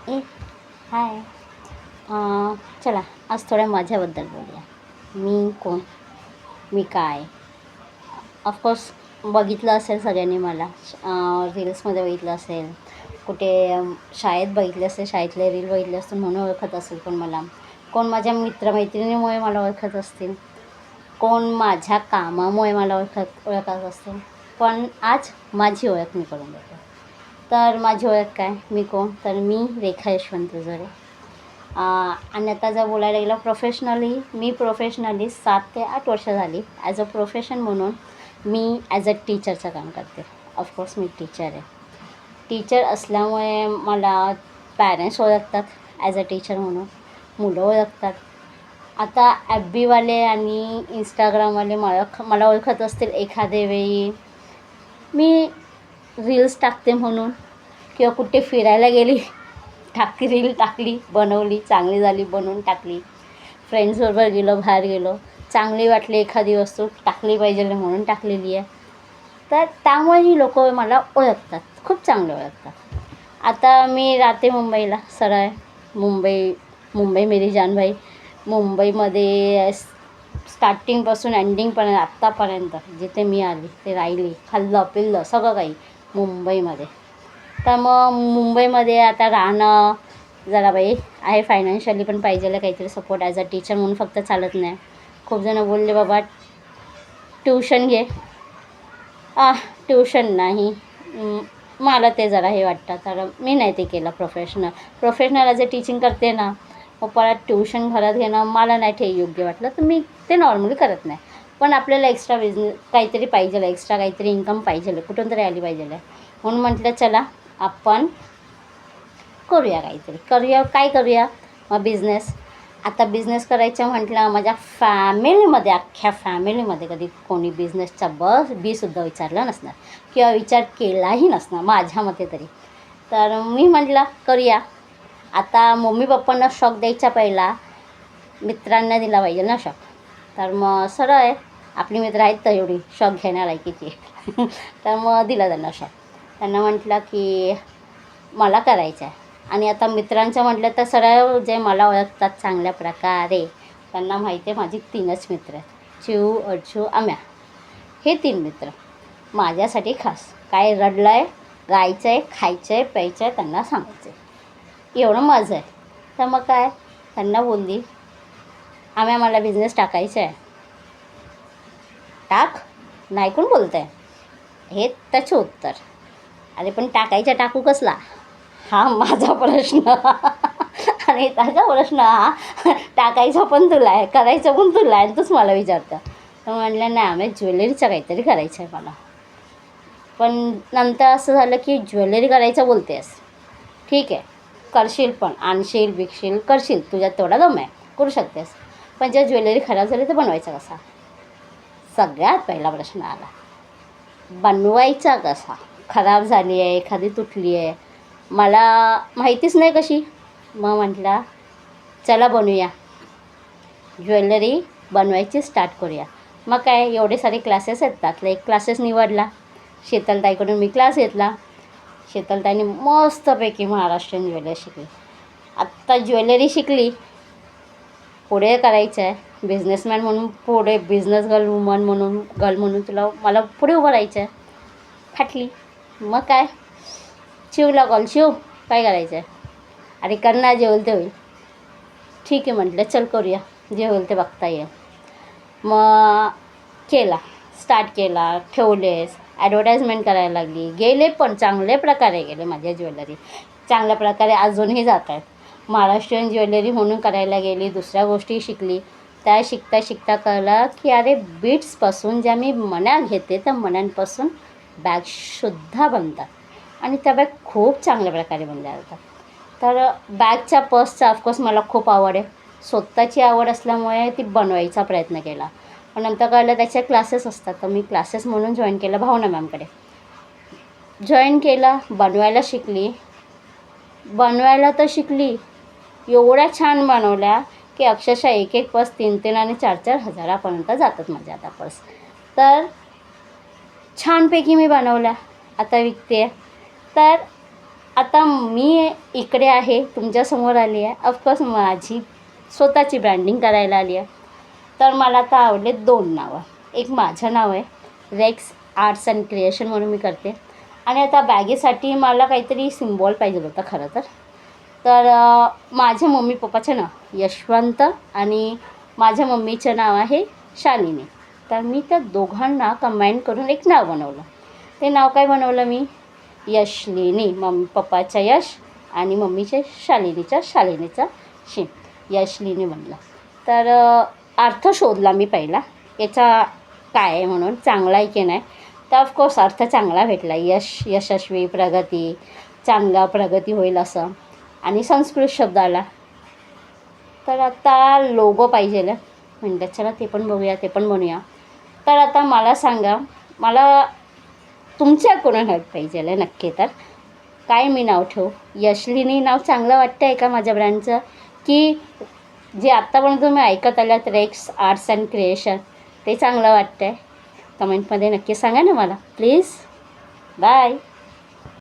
ए हाय. चला आज थोड्या माझ्याबद्दल बोलूया. मी कोण, मी काय. ऑफकोर्स बघितलं असेल सगळ्यांनी मला, रील्समध्ये बघितलं असेल, कुठे शाळेत बघितले असेल, शाळेतले रील बघितले असतील म्हणून ओळखत असेल कोण मला, कोण माझ्या मित्रमैत्रिणीमुळे मला ओळखत असतील, कोण माझ्या कामामुळे मला ओळखत असतील. पण आज माझी ओळख मी करून देते. तर माझी ओळख काय, मी कोण, तर मी रेखा यशवंत जोरे. आणि आता जर बोलायला गेलं मी प्रोफेशनली 7 ते 8 वर्ष झाली ॲज अ प्रोफेशन म्हणून मी ॲज अ टीचरचं काम करते. ऑफकोर्स मी टीचर आहे. टीचर असल्यामुळे मला पॅरेंट्स ओळखतात ॲज अ टीचर म्हणून, मुलं ओळखतात. आता FBवाले आणि इंस्टाग्रामवाले मला ओळखत असतील एखाद्या वेळी मी रील्स टाकते म्हणून, किंवा कुठे फिरायला गेली रील टाकली, बनवली, चांगली झाली बनवून टाकली. फ्रेंड्सबरोबर गेलो, बाहेर गेलो, चांगली वाटली एखादी वस्तू टाकली पाहिजे म्हणून टाकलेली आहे. तर त्यामुळे ही लोकं मला ओळखतात, खूप चांगले ओळखतात. आता मी राहते मुंबईला, सरळ मुंबई मेरी जान भाई. मुंबईमध्ये स्टार्टिंगपासून एंडिंगपर्यंत आत्तापर्यंत जिथे मी आली ते राहिली, खाल्लं पिल्लं सगळं काही मुंबईमध्ये. तर मग मुंबईमध्ये आता राहणं जरा आहे, फायनान्शियली पण पाहिजे काहीतरी सपोर्ट. ॲज अ टीचर म्हणून फक्त चालत नाही. खूप जणं बोलले बाबा ट्यूशन घे. ट्यूशन नाही, मला ते जरा हे वाटतं, तर मी नाही ते केलं. प्रोफेशनल ॲज अ टीचिंग करते ना, मग परत ट्यूशन घरात घेणं मला नाही ते योग्य वाटलं, तर मी ते नॉर्मली करत नाही. पण आपल्याला एक्स्ट्रा बिझनेस काहीतरी पाहिजे, एक्स्ट्रा काहीतरी इन्कम पाहिजे, कुठून तरी आली पाहिजे. म्हणून म्हटलं चला आपण करूया काहीतरी. काय करूया, मग बिझनेस. आता बिझनेस करायचं म्हटलं, माझ्या अख्ख्या फॅमिलीमध्ये कधी कोणी बिझनेसचा बीसुद्धा विचारलं नसणार किंवा विचार केलाही नसणार माझ्या मते तरी. तर मी म्हटलं करूया. आता मम्मी पप्पांना शॉक द्यायचा पहिला, मित्रांना दिला पाहिजे ना शॉक. तर मग सरळ आहे, आपली मित्र आहेत तर एवढी शॉक घेण्या लायकीची. तर मग दिला त्यांना शॉक. त्यांना म्हटलं की मला करायचं आहे. आणि आता मित्रांचं म्हटलं तर सरळ जे मला ओळखतात चांगल्या प्रकारे, त्यांना माहिती आहे माझी 3च मित्र आहेत, चिऊ, अर्चू, आम्या. हे 3 मित्र माझ्यासाठी खास. काय रडलं आहे, गायचं आहे, खायचं आहे, प्यायचं आहे, त्यांना सांगायचं आहे, एवढं माझं आहे. तर मग काय, त्यांना बोलली आम्या मला बिझनेस टाकायचा आहे. टाक, नाही कोण बोलत आहे, हे त्याचं उत्तर. अरे पण टाकू कसला, हा माझा प्रश्न. आणि त्याचा प्रश्न हा, टाकायचं पण तुला आहे, करायचं पण तुला आहे, तूच मला विचारतं. तर म्हटलं नाही, आम्ही ज्वेलरीचं काहीतरी करायचं आहे मला. पण नंतर असं झालं की ज्वेलरी करायचं बोलतेस, ठीक आहे करशील, पण आणशील बिकशील करशील, तुझ्यात तेवढा दम आहे, करू शकतेस. पण जर ज्वेलरी खराब झाली तर बनवायचा कसा, सगळ्यात पहिला प्रश्न आला. बनवायचा कसा, खराब झाली आहे, एखादी तुटली आहे, मला माहितीच नाही कशी. मग म्हटलं चला बनवूया, ज्वेलरी बनवायची स्टार्ट करूया. मग काय, एवढे सारे क्लासेस आहेत, त्यातला एक क्लासेस निवडला. शीतलताईकडून मी क्लास घेतला. शीतलताईने मस्तपैकी महाराष्ट्रीयन ज्वेलरी शिकली. आत्ता ज्वेलरी शिकली, पुढे करायचं आहे बिझनेसमॅन म्हणून, पुढे बिझनेस गर्ल म्हणून मला पुढे उभं राहायचं आहे. फाटली. मग काय, शिवला कॉल, शिव काय करायचं आहे, अरे करणार, जे होईल ते होईल. ठीक आहे म्हटलं, चल करूया, जे होईल ते बघता येईल. मग स्टार्ट केला, ठेवलेस, ॲडव्हर्टाईजमेंट करायला लागली, गेले पण चांगल्या प्रकारे गेले. माझ्या ज्वेलरी चांगल्या प्रकारे अजूनही जात आहेत. महाराष्ट्रीयन ज्वेलरी म्हणून करायला गेली, दुसऱ्या गोष्टी शिकली. त्या शिकता कळलं की अरे बीट्सपासून ज्या मी मण्या घेते त्या मण्यांपासून बॅगसुद्धा बनतात, आणि त्या बॅग खूप चांगल्या प्रकारे बनल्या जातात. तर बॅगच्या पर्सचा ऑफकोर्स मला खूप आवड आहे. स्वतःची आवड असल्यामुळे ती बनवायचा प्रयत्न केला. पण नंतर कळलं त्याचे क्लासेस असतात, तर मी क्लासेस म्हणून जॉईन केलं भावना मॅमकडे. बनवायला तर शिकली, एवढ्या छान बनवल्या की अक्षरशः एक पर्स 3 आणि 4 हजारापर्यंत जातात माझ्या आता पर्स. तर छानपैकी मी बनवल्या, आता विकते. तर आता मी इकडे आहे, तुमच्यासमोर आली आहे. ऑफकोर्स माझी स्वतःची ब्रँडिंग करायला आली आहे. तर मला आता आवडले 2 नावं. एक माझं नाव आहे, रेक्स आर्ट्स अँड क्रिएशन म्हणून मी करते. आणि आता बॅगेसाठी मला काहीतरी सिम्बॉल पाहिजे होतं खरं तर. तर माझ्या मम्मी पप्पाचं नाव यशवंत आणि माझ्या मम्मीचं नाव आहे शालिनी. तर मी त्या दोघांना कंबाईन करून एक नाव बनवलं. ते नाव काय बनवलं मी? यशलिनी. मम्मी पप्पाच्या यश आणि मम्मीच्या शालिनीचा शी, यशलिनी बनलं. तर अर्थ शोधला मी पहिला याचा काय आहे म्हणून, चांगला आहे की नाही. तर ऑफकोर्स अर्थ चांगला भेटला. यशस्वी, प्रगती, चांगला प्रगती होईल असं. आणि संस्कृत शब्द आला. तर आता लोगो पाहिजे. म्हणलं चला ते पण बघूया, ते पण बनवूया. तर आता मला सांगा, मला तुमच्याकडून हेल्प पाहिजे आहे नक्की. तर काय मी नाव ठेवू? यशलिनी नाव चांगलं वाटतं आहे का माझ्या ब्रँडचं, की जे आत्तापर्यंत तुम्ही ऐकत आल्यात रेक्स आर्ट्स अँड क्रिएशन ते चांगलं वाटतं आहे? कमेंटमध्ये नक्की सांगा ना मला प्लीज. बाय.